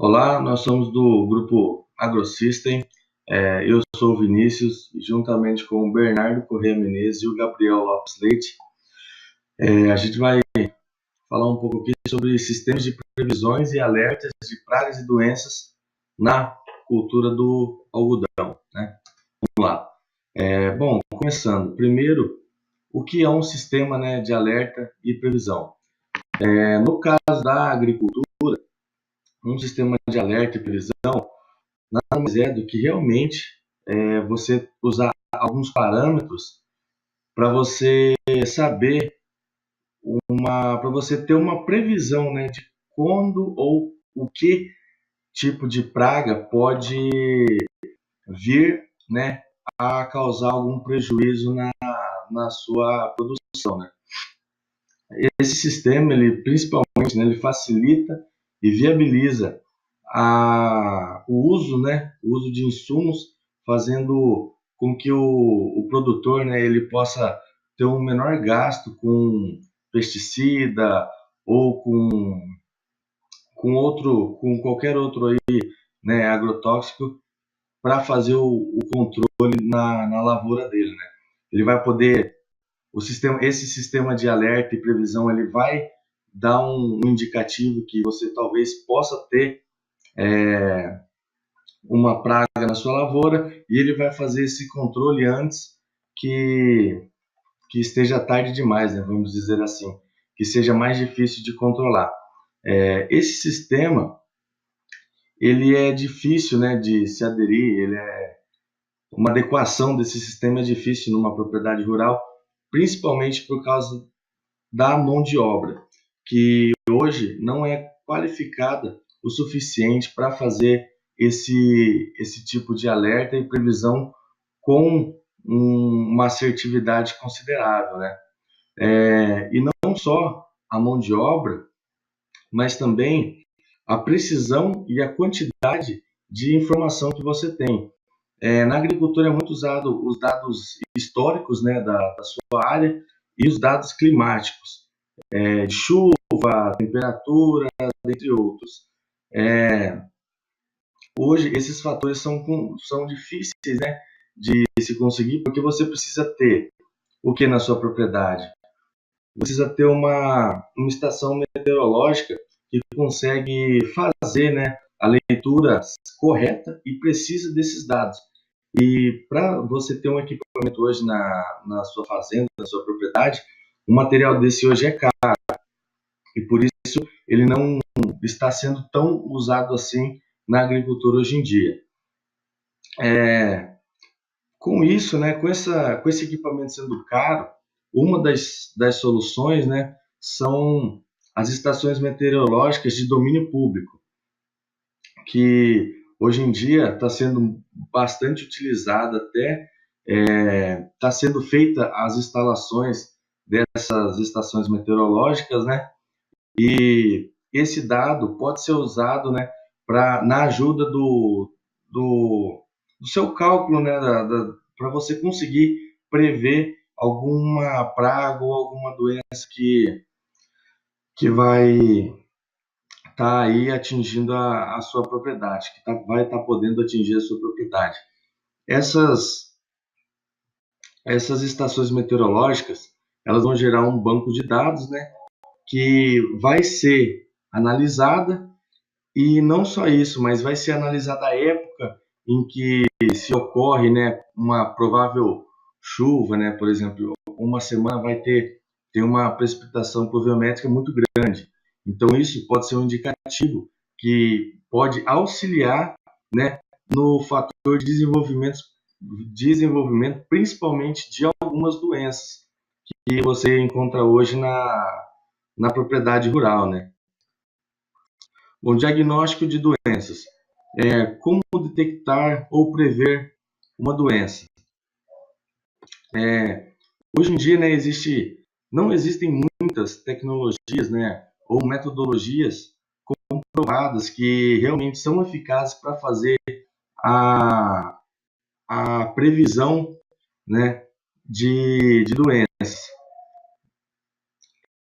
Olá, nós somos do grupo AgroSystem. Eu sou o Vinícius, e juntamente com o Bernardo Corrêa Menezes e o Gabriel Lopes Leite, a gente vai falar um pouco aqui sobre sistemas de previsões e alertas de pragas e doenças na cultura do algodão, né? Vamos lá. Bom, começando. Primeiro, o que é um sistema, né, de alerta e previsão? No caso da agricultura, um sistema de alerta e previsão nada mais é do que realmente você usar alguns parâmetros para você saber para você ter uma previsão, né, de quando ou o que tipo de praga pode vir, né, a causar algum prejuízo na sua produção, né? Esse sistema, ele principalmente, né, ele facilita e viabiliza o uso, né, o uso de insumos, fazendo com que o produtor, né, ele possa ter um menor gasto com pesticida ou com qualquer outro aí, né, agrotóxico para fazer o controle na lavoura dele, né? Ele vai poder esse sistema de alerta e previsão, ele vai dar um indicativo que você talvez possa ter uma praga na sua lavoura, e ele vai fazer esse controle antes que esteja tarde demais, né? Vamos dizer assim, que seja mais difícil de controlar. Esse sistema, ele é difícil, né, de se aderir, uma adequação desse sistema é difícil numa propriedade rural, principalmente por causa da mão de obra, que hoje não é qualificada o suficiente para fazer esse tipo de alerta e previsão com uma assertividade considerável, né? E não só a mão de obra, mas também a precisão e a quantidade de informação que você tem. Na agricultura é muito usado os dados históricos, né, da sua área, e os dados climáticos, chuva, temperatura, entre outros. Hoje, esses fatores são difíceis, né, de se conseguir, porque você precisa ter o que na sua propriedade? Precisa ter uma estação meteorológica que consegue fazer, né, a leitura correta e precisa desses dados. E para você ter um equipamento hoje na sua fazenda, na sua propriedade, um material desse hoje é caro. E por isso ele não está sendo tão usado assim na agricultura hoje em dia. Com isso, né, com esse equipamento sendo caro, uma das soluções, né, são as estações meteorológicas de domínio público, que hoje em dia está sendo bastante utilizada, até está sendo feita as instalações dessas estações meteorológicas, né? E esse dado pode ser usado, né, na ajuda do seu cálculo, né, para você conseguir prever alguma praga ou alguma doença que vai estar aí atingindo a sua propriedade, que vai estar podendo atingir a sua propriedade. Essas estações meteorológicas, elas vão gerar um banco de dados, né, que vai ser analisada, e não só isso, mas vai ser analisada a época em que se ocorre, né, uma provável chuva, né, por exemplo, uma semana vai ter uma precipitação pluviométrica muito grande. Então isso pode ser um indicativo que pode auxiliar, né, no fator de desenvolvimento, principalmente de algumas doenças que você encontra hoje na propriedade rural, né? Bom, diagnóstico de doenças. Como detectar ou prever uma doença? Hoje em dia, né, não existem muitas tecnologias, né, ou metodologias comprovadas que realmente são eficazes para fazer a, a previsão, né, de doenças.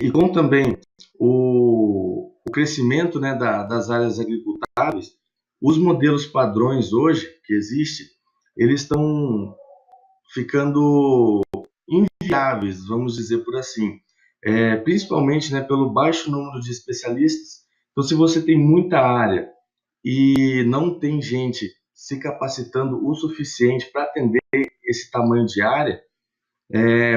E com também o crescimento, né, das áreas executáveis, os modelos padrões hoje que existem, eles estão ficando inviáveis, vamos dizer por assim, principalmente, né, pelo baixo número de especialistas. Então, se você tem muita área e não tem gente se capacitando o suficiente para atender esse tamanho de área,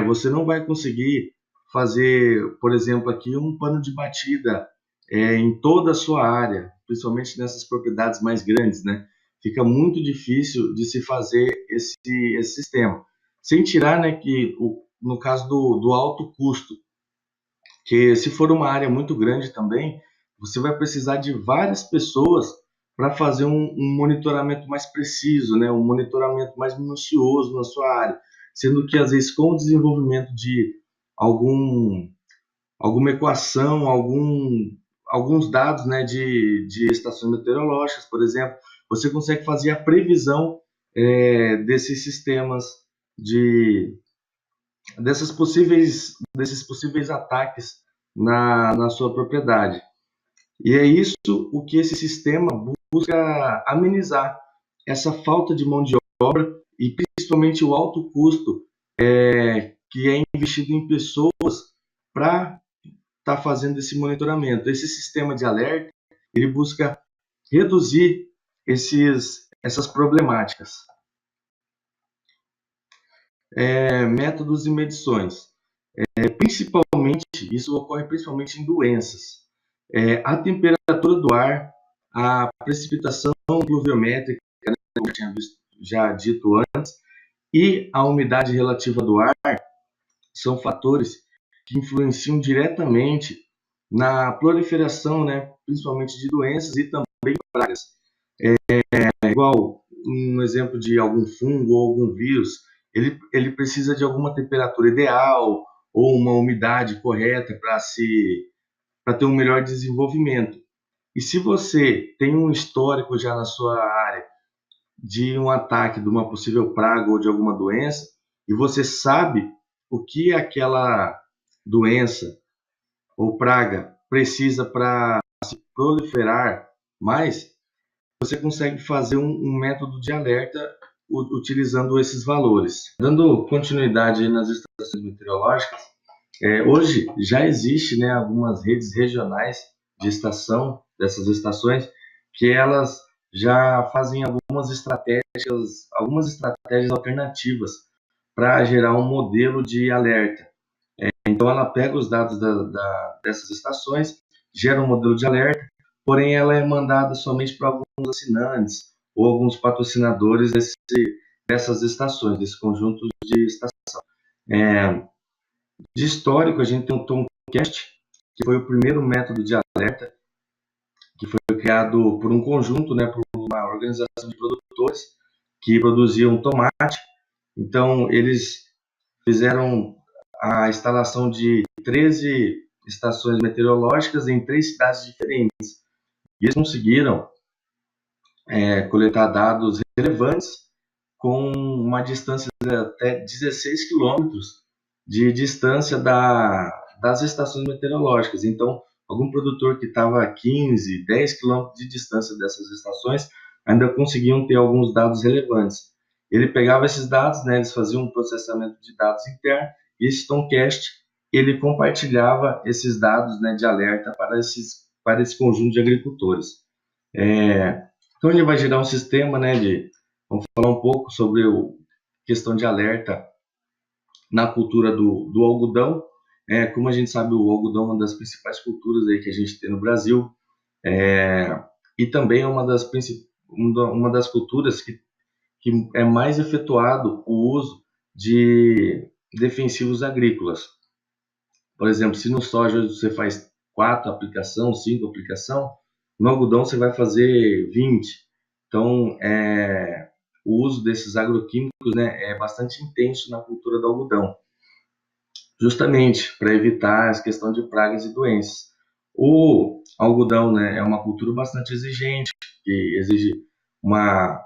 você não vai conseguir fazer, por exemplo, aqui um pano de batida em toda a sua área, principalmente nessas propriedades mais grandes, né? Fica muito difícil de se fazer esse sistema. Sem tirar, né, que no caso do alto custo, que se for uma área muito grande também, você vai precisar de várias pessoas para fazer um monitoramento mais preciso, né? Um monitoramento mais minucioso na sua área, sendo que às vezes com o desenvolvimento de algum, alguma equação, alguns dados, né, de estações meteorológicas, por exemplo, você consegue fazer a previsão desses sistemas de desses possíveis ataques na sua propriedade. E é isso o que esse sistema busca amenizar, essa falta de mão de obra e principalmente o alto custo que é investido em pessoas para estar fazendo esse monitoramento. Esse sistema de alerta, ele busca reduzir essas problemáticas. Métodos e medições. Principalmente, isso ocorre principalmente em doenças. A temperatura do ar, a precipitação pluviométrica, né, como eu tinha já dito antes, e a umidade relativa do ar são fatores que influenciam diretamente na proliferação, né, principalmente de doenças e também pragas. Igual um exemplo de algum fungo ou algum vírus, ele precisa de alguma temperatura ideal ou uma umidade correta para ter um melhor desenvolvimento. E se você tem um histórico já na sua área de um ataque de uma possível praga ou de alguma doença, e você sabe o que aquela doença ou praga precisa para se proliferar mais, você consegue fazer um método de alerta utilizando esses valores. Dando continuidade nas estações meteorológicas, hoje já existe, né, algumas redes regionais de estação, dessas estações, que elas já fazem algumas estratégias alternativas para gerar um modelo de alerta. Então ela pega os dados dessas estações, gera um modelo de alerta, porém ela é mandada somente para alguns assinantes ou alguns patrocinadores dessas estações, desse conjunto de estação. De histórico, a gente tem o Tomcast, que foi o primeiro método de alerta, que foi criado por um conjunto, né, por uma organização de produtores que produziam tomate. Então, eles fizeram a instalação de 13 estações meteorológicas em 3 cidades diferentes. E eles conseguiram coletar dados relevantes com uma distância de até 16 quilômetros de distância das estações meteorológicas. Então, algum produtor que estava a 15, 10 quilômetros de distância dessas estações ainda conseguiam ter alguns dados relevantes. Ele pegava esses dados, né, eles faziam um processamento de dados interno, e esse Tomcast, ele compartilhava esses dados, né, de alerta para esse conjunto de agricultores. Então, ele vai gerar um sistema, né, vamos falar um pouco sobre a questão de alerta na cultura do algodão. Como a gente sabe, o algodão é uma das principais culturas aí que a gente tem no Brasil, e também é uma das culturas que é mais efetuado o uso de defensivos agrícolas. Por exemplo, se no soja você faz 4 aplicações, 5 aplicações, no algodão você vai fazer 20. Então, o uso desses agroquímicos, né, é bastante intenso na cultura do algodão, justamente para evitar a questão de pragas e doenças. O algodão, né, é uma cultura bastante exigente, que exige uma,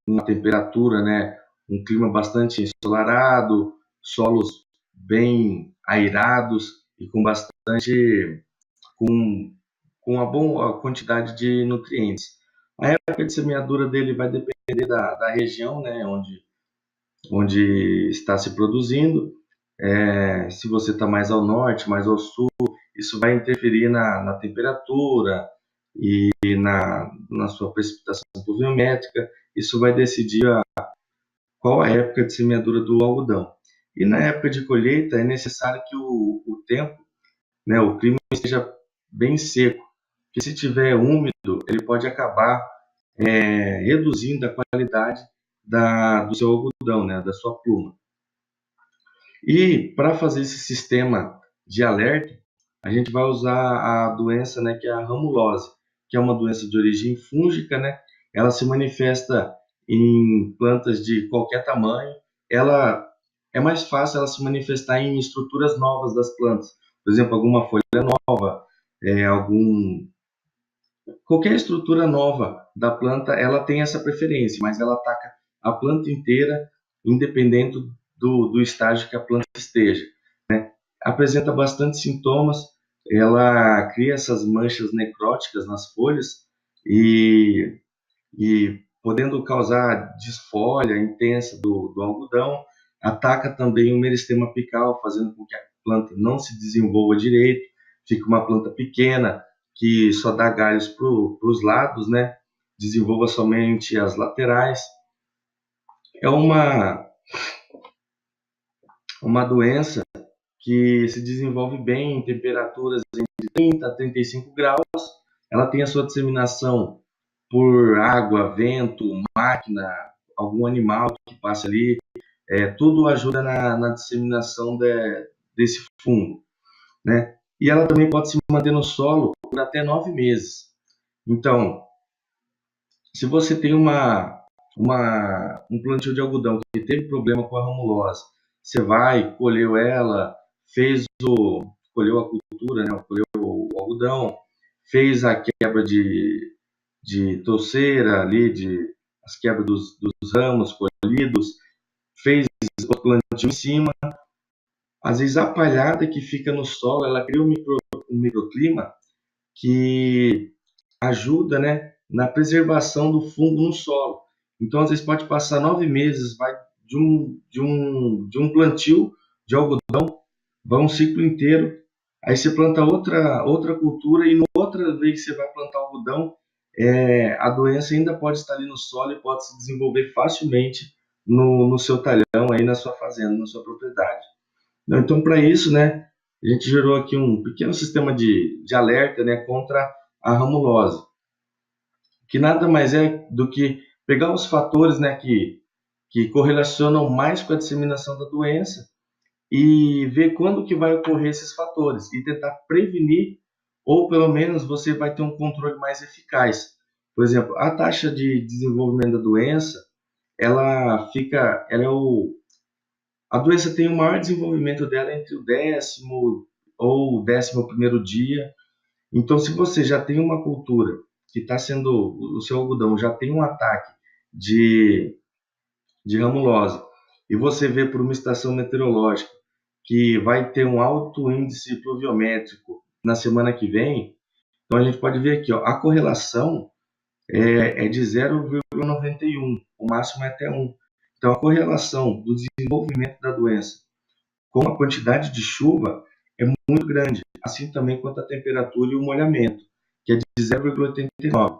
uma temperatura, né, um clima bastante ensolarado, solos bem airados e com com uma boa quantidade de nutrientes. A época de semeadura dele vai depender da região, né, onde está se produzindo. Se você está mais ao norte, mais ao sul, isso vai interferir na temperatura e na sua precipitação pluviométrica. Isso vai decidir qual a época de semeadura do algodão. E na época de colheita é necessário que o tempo, né, o clima esteja bem seco, porque se tiver úmido, ele pode acabar reduzindo a qualidade do seu algodão, né, da sua pluma. E para fazer esse sistema de alerta, a gente vai usar a doença, né, que é a ramulose, que é uma doença de origem fúngica, né? Ela se manifesta em plantas de qualquer tamanho. Ela é mais fácil ela se manifestar em estruturas novas das plantas, por exemplo, alguma folha nova, qualquer estrutura nova da planta, ela tem essa preferência, mas ela ataca a planta inteira, independente do estágio que a planta esteja. Apresenta bastante sintomas, ela cria essas manchas necróticas nas folhas e podendo causar desfolha intensa do algodão, ataca também o meristema apical, fazendo com que a planta não se desenvolva direito, fica uma planta pequena, que só dá galhos para os lados, né? Desenvolva somente as laterais. É uma doença que se desenvolve bem em temperaturas entre 30 a 35 graus. Ela tem a sua disseminação por água, vento, máquina, algum animal que passa ali. Tudo ajuda na disseminação desse fungo, né? E ela também pode se manter no solo por até 9 meses. Então, se você tem um plantio de algodão que teve problema com a ramulose, você vai, colheu ela, colheu a cultura, né? Colheu o algodão, fez a quebra de touceira ali, as quebras dos ramos colhidos, fez o plantio em cima. Às vezes a palhada que fica no solo, ela cria um microclima que ajuda, né, na preservação do fungo no solo. Então, às vezes pode passar 9 meses, vai de um plantio de algodão, vai um ciclo inteiro, aí você planta outra cultura e na outra vez que você vai plantar algodão, a doença ainda pode estar ali no solo e pode se desenvolver facilmente no seu talhão, aí na sua fazenda, na sua propriedade. Então, para isso, né, a gente gerou aqui um pequeno sistema de alerta, né, contra a ramulose, que nada mais é do que pegar os fatores, né, que correlacionam mais com a disseminação da doença e ver quando que vai ocorrer esses fatores e tentar prevenir, ou pelo menos você vai ter um controle mais eficaz. Por exemplo, a taxa de desenvolvimento da doença, a doença tem o maior desenvolvimento dela entre o 10º ou o 11º dia. Então, se você já tem uma cultura que está sendo, o seu algodão já tem um ataque de ramulose, e você vê por uma estação meteorológica que vai ter um alto índice pluviométrico na semana que vem, então a gente pode ver aqui, ó, a correlação é de 0,91, o máximo é até 1. Então, a correlação do desenvolvimento da doença com a quantidade de chuva é muito grande, assim também quanto a temperatura e o molhamento, que é de 0,89.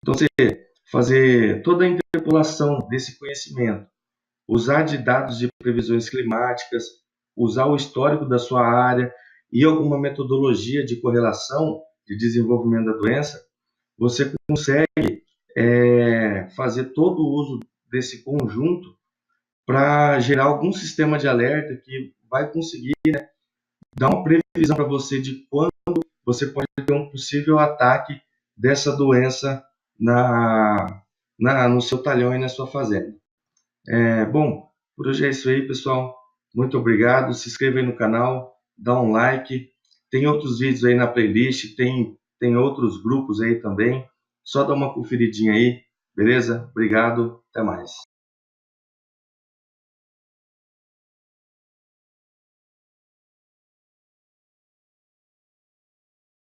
Então, você fazer toda a interpolação desse conhecimento, usar de dados de previsões climáticas, usar o histórico da sua área e alguma metodologia de correlação de desenvolvimento da doença, você consegue fazer todo o uso desse conjunto para gerar algum sistema de alerta que vai conseguir, né, dar uma previsão para você de quando você pode ter um possível ataque dessa doença no seu talhão e na sua fazenda. Bom, por hoje é isso aí, pessoal. Muito obrigado. Se inscreva aí no canal, dá um like. Tem outros vídeos aí na playlist, tem outros grupos aí também. Só dá uma conferidinha aí, beleza? Obrigado, até mais.